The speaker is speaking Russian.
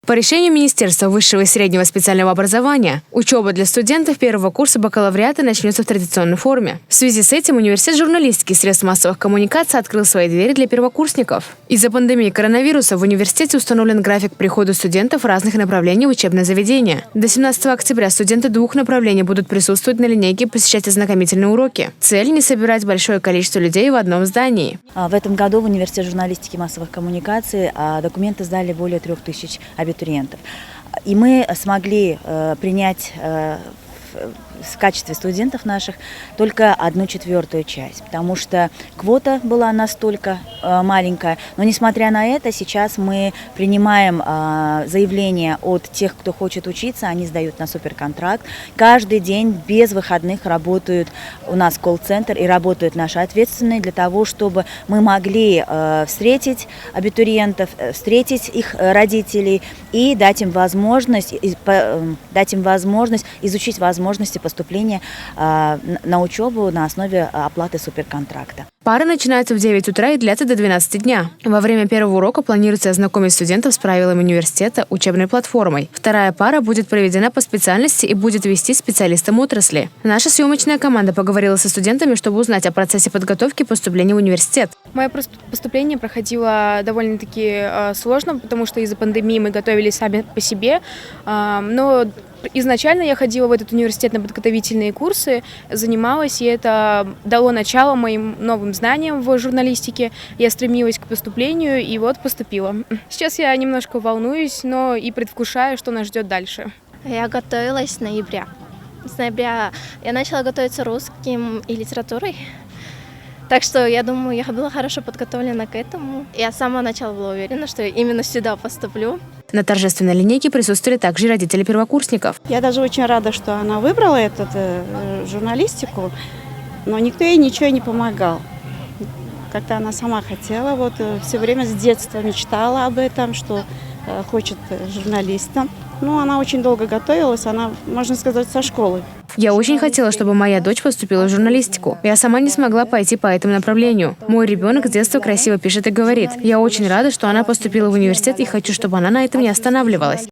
По решению Министерства высшего и среднего специального образования, учеба для студентов первого курса бакалавриата начнется в традиционной форме. В связи с этим университет журналистики и средств массовых коммуникаций открыл свои двери для первокурсников. Из-за пандемии коронавируса в университете установлен график прихода студентов разных направлений в учебное заведение. До 17 октября студенты двух направлений будут присутствовать на линейке и посещать ознакомительные уроки. Цель – не собирать большое количество людей в одном здании. В этом году в университет журналистики и массовых коммуникаций документы сдали более 3000 абитуриентов. И мы смогли принять в качестве студентов наших только 1/4 часть, потому что квота была настолько маленькая. Но несмотря на это, сейчас мы принимаем заявления от тех, кто хочет учиться, они сдают на суперконтракт. Каждый день без выходных работают у нас колл-центр и работают наши ответственные для того, чтобы мы могли встретить абитуриентов, встретить их родителей и дать им возможность изучить возможности поступления на учебу на основе оплаты суперконтракта. Пары начинаются в 9 утра и длятся до 12 дня. Во время первого урока планируется ознакомить студентов с правилами университета, учебной платформой. Вторая пара будет проведена по специальности и будет вести специалистам отрасли. Наша съемочная команда поговорила со студентами, чтобы узнать о процессе подготовки поступления в университет. Мое поступление проходило довольно-таки сложно, потому что из-за пандемии мы готовились сами по себе, но изначально я ходила в этот университет на подготовительные курсы, занималась, и это дало начало моим новым знаниям в журналистике. Я стремилась к поступлению, и вот поступила. Сейчас я немножко волнуюсь, но и предвкушаю, что нас ждет дальше. Я готовилась с ноября. С ноября я начала готовиться русским и литературой. Так что я думаю, я была хорошо подготовлена к этому. Я с самого начала была уверена, что я именно сюда поступлю. На торжественной линейке присутствовали также и родители первокурсников. Я даже очень рада, что она выбрала эту журналистику, но никто ей ничего не помогал. Как-то она сама хотела, все время с детства мечтала об этом, что хочет журналистом. Ну, она очень долго готовилась, она, можно сказать, со школы. Я очень хотела, чтобы моя дочь поступила в журналистику. Я сама не смогла пойти по этому направлению. Мой ребенок с детства красиво пишет и говорит. Я очень рада, что она поступила в университет и хочу, чтобы она на этом не останавливалась.